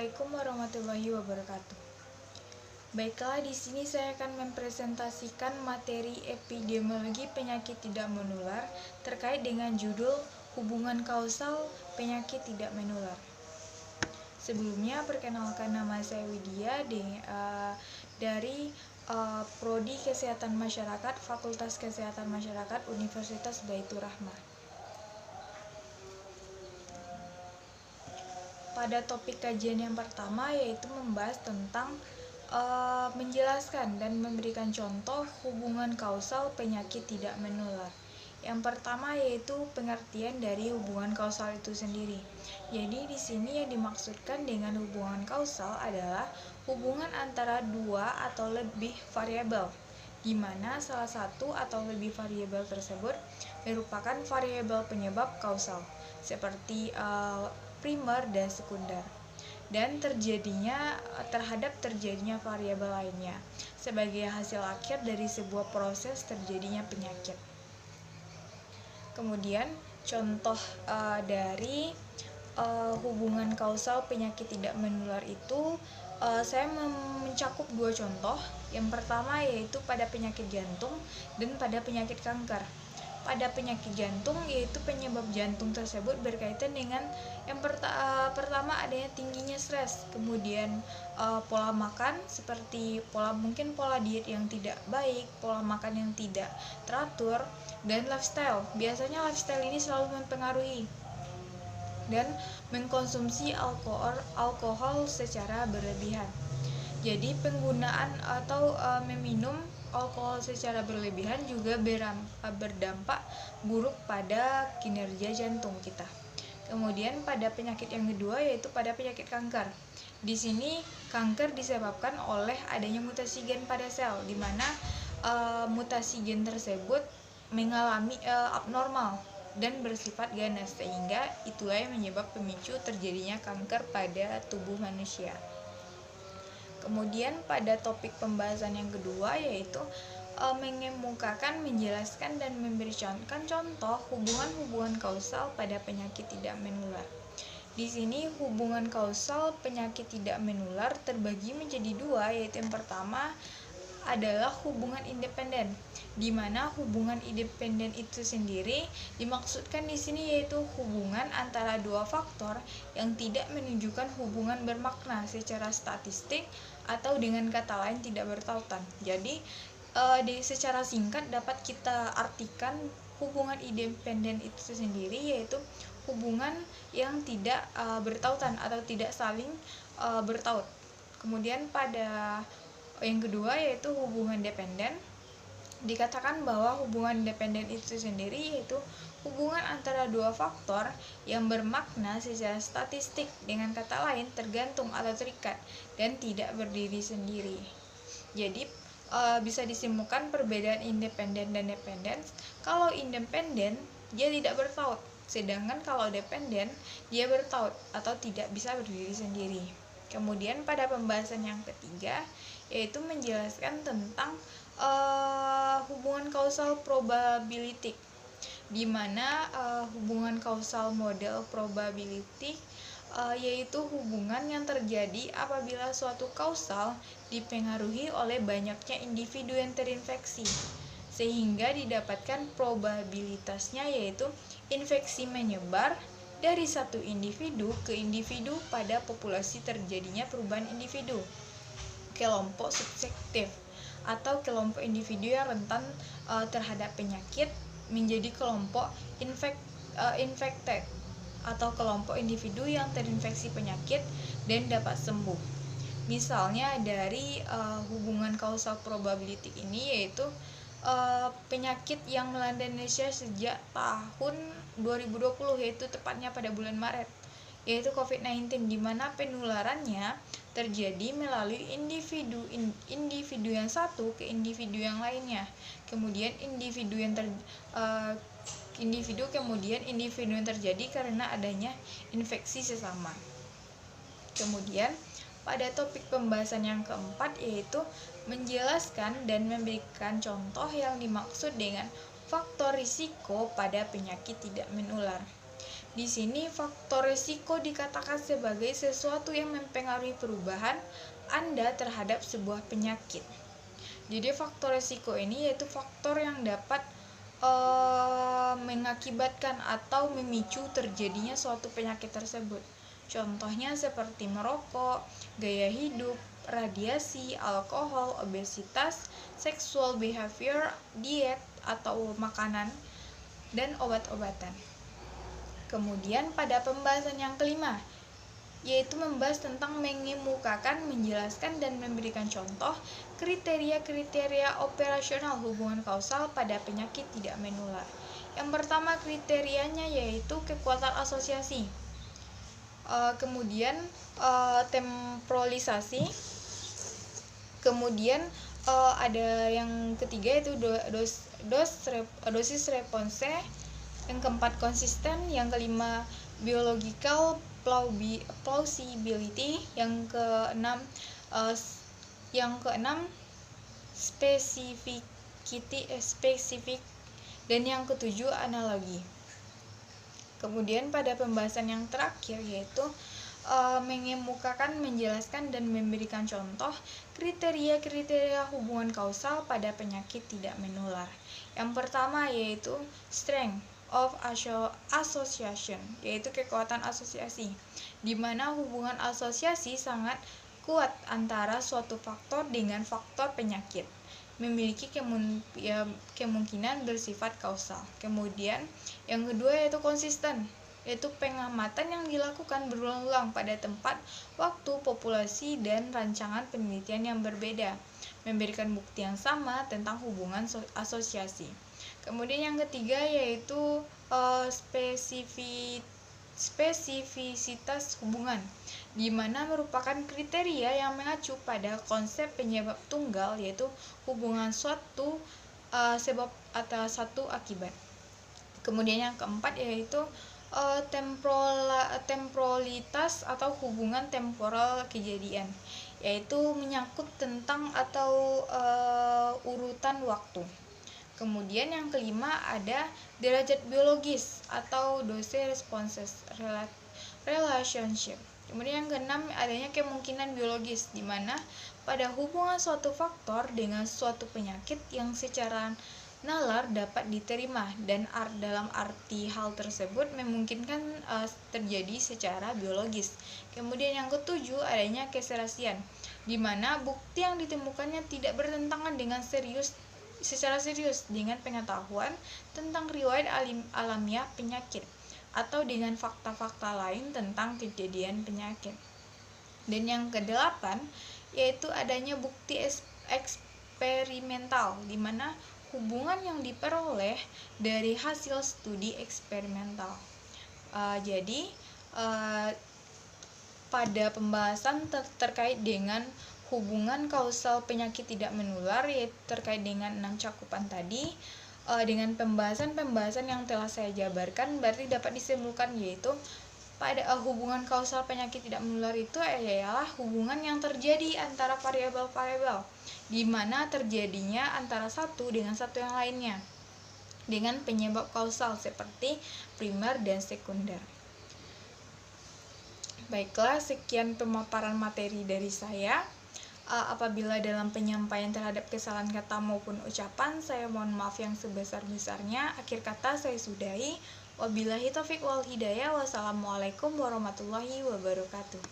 Assalamualaikum warahmatullahi wabarakatuh. Baiklah, di sini saya akan mempresentasikan materi epidemiologi penyakit tidak menular terkait dengan judul hubungan kausal penyakit tidak menular. Sebelumnya, perkenalkan, nama saya Widya dari Prodi Kesehatan Masyarakat, Fakultas Kesehatan Masyarakat, Universitas Baitur Rahmah. Pada topik kajian yang pertama yaitu membahas tentang menjelaskan dan memberikan contoh hubungan kausal penyakit tidak menular. Yang pertama yaitu pengertian dari hubungan kausal itu sendiri. Jadi di sini yang dimaksudkan dengan hubungan kausal adalah hubungan antara dua atau lebih variabel, di mana salah satu atau lebih variabel tersebut merupakan variabel penyebab kausal, seperti primer dan sekunder, dan terhadap terjadinya variabel lainnya sebagai hasil akhir dari sebuah proses terjadinya penyakit. Kemudian contoh dari hubungan kausal penyakit tidak menular itu saya mencakup dua contoh. Yang pertama yaitu pada penyakit jantung dan pada penyakit kanker. Pada penyakit jantung yaitu penyebab jantung tersebut berkaitan dengan yang pertama adanya tingginya stres, kemudian pola makan seperti pola diet yang tidak baik, pola makan yang tidak teratur, dan lifestyle. Biasanya lifestyle ini selalu mempengaruhi, dan mengkonsumsi alkohol secara berlebihan. Jadi penggunaan atau meminum alkohol secara berlebihan juga berdampak buruk pada kinerja jantung kita. Kemudian pada penyakit yang kedua yaitu pada penyakit kanker. Di sini kanker disebabkan oleh adanya mutasi gen pada sel, di mana mutasi gen tersebut mengalami abnormal dan bersifat ganas, sehingga itulah yang menyebab pemicu terjadinya kanker pada tubuh manusia. Kemudian pada topik pembahasan yang kedua yaitu mengemukakan, menjelaskan, dan memberikan contoh hubungan kausal pada penyakit tidak menular. Di sini hubungan kausal penyakit tidak menular terbagi menjadi dua, yaitu yang pertama adalah hubungan independen, di mana hubungan independen itu sendiri dimaksudkan di sini yaitu hubungan antara dua faktor yang tidak menunjukkan hubungan bermakna secara statistik atau dengan kata lain tidak bertautan. Jadi secara singkat dapat kita artikan hubungan independen itu sendiri yaitu hubungan yang tidak bertautan atau tidak saling bertaut. Kemudian pada yang kedua yaitu hubungan dependen. Dikatakan bahwa hubungan dependen itu sendiri yaitu hubungan antara dua faktor yang bermakna secara statistik, dengan kata lain tergantung atau terikat dan tidak berdiri sendiri. Jadi bisa disimpulkan perbedaan independen dan dependen. Kalau independen dia tidak bertaut, sedangkan kalau dependen dia bertaut atau tidak bisa berdiri sendiri. Kemudian pada pembahasan yang ketiga yaitu menjelaskan tentang hubungan kausal probability, di mana hubungan kausal model probability yaitu hubungan yang terjadi apabila suatu kausal dipengaruhi oleh banyaknya individu yang terinfeksi, sehingga didapatkan probabilitasnya yaitu infeksi menyebar dari satu individu ke individu pada populasi terjadinya perubahan individu, kelompok subjektif atau kelompok individu yang rentan terhadap penyakit menjadi kelompok infected atau kelompok individu yang terinfeksi penyakit dan dapat sembuh. Misalnya dari hubungan kausal probability ini yaitu penyakit yang melanda Indonesia sejak tahun 2020, yaitu tepatnya pada bulan Maret, yaitu COVID-19, di mana penularannya terjadi melalui individu yang satu ke individu yang lainnya. Kemudian individu yang terjadi karena adanya infeksi sesama. Kemudian pada topik pembahasan yang keempat yaitu menjelaskan dan memberikan contoh yang dimaksud dengan faktor risiko pada penyakit tidak menular. Di sini faktor risiko dikatakan sebagai sesuatu yang mempengaruhi perubahan Anda terhadap sebuah penyakit. Jadi faktor risiko ini yaitu faktor yang dapat mengakibatkan atau memicu terjadinya suatu penyakit tersebut. Contohnya seperti merokok, gaya hidup, radiasi, alkohol, obesitas, sexual behavior, diet atau makanan, dan obat-obatan. Kemudian pada pembahasan yang kelima, yaitu membahas tentang mengemukakan, menjelaskan, dan memberikan contoh kriteria-kriteria operasional hubungan kausal pada penyakit tidak menular. Yang pertama kriterianya yaitu kekuatan asosiasi, kemudian temporalisasi, kemudian ada yang ketiga yaitu dosis response, yang keempat konsisten, yang kelima biological plausibility, yang keenam spesifik, dan yang ketujuh analogi. Kemudian pada pembahasan yang terakhir yaitu mengemukakan, menjelaskan, dan memberikan contoh kriteria-kriteria hubungan kausal pada penyakit tidak menular. Yang pertama yaitu strength of association, yaitu kekuatan asosiasi, di mana hubungan asosiasi sangat kuat antara suatu faktor dengan faktor penyakit, memiliki kemungkinan bersifat kausal. Kemudian yang kedua yaitu konsisten, yaitu pengamatan yang dilakukan berulang-ulang pada tempat, waktu, populasi, dan rancangan penelitian yang berbeda, memberikan bukti yang sama tentang hubungan asosiasi. Kemudian yang ketiga yaitu spesifisitas hubungan, di mana merupakan kriteria yang mengacu pada konsep penyebab tunggal, yaitu hubungan suatu sebab atau satu akibat. Kemudian yang keempat yaitu temporalitas atau hubungan temporal kejadian, yaitu menyangkut tentang atau urutan waktu. Kemudian yang kelima ada derajat biologis atau dose responses relationship. Kemudian yang keenam adanya kemungkinan biologis, di mana pada hubungan suatu faktor dengan suatu penyakit yang secara nalar dapat diterima dan dalam arti hal tersebut memungkinkan terjadi secara biologis. Kemudian yang ketujuh adanya keserasian, di mana bukti yang ditemukannya tidak bertentangan secara serius dengan pengetahuan tentang riwayat alamiah penyakit atau dengan fakta-fakta lain tentang kejadian penyakit. Dan yang kedelapan yaitu adanya bukti eksperimental, di mana hubungan yang diperoleh dari hasil studi eksperimental. Jadi pada pembahasan terkait dengan hubungan kausal penyakit tidak menular, yaitu terkait dengan 6 cakupan tadi, dengan pembahasan yang telah saya jabarkan, berarti dapat disimpulkan yaitu pada hubungan kausal penyakit tidak menular itu adalah hubungan yang terjadi antara variabel-variabel, di mana terjadinya antara satu dengan satu yang lainnya dengan penyebab kausal seperti primer dan sekunder. Baiklah, sekian pemaparan materi dari saya. Apabila dalam penyampaian terhadap kesalahan kata maupun ucapan, saya mohon maaf yang sebesar-besarnya. Akhir kata saya sudahi. Wabillahi taufiq wal hidayah. Wassalamualaikum warahmatullahi wabarakatuh.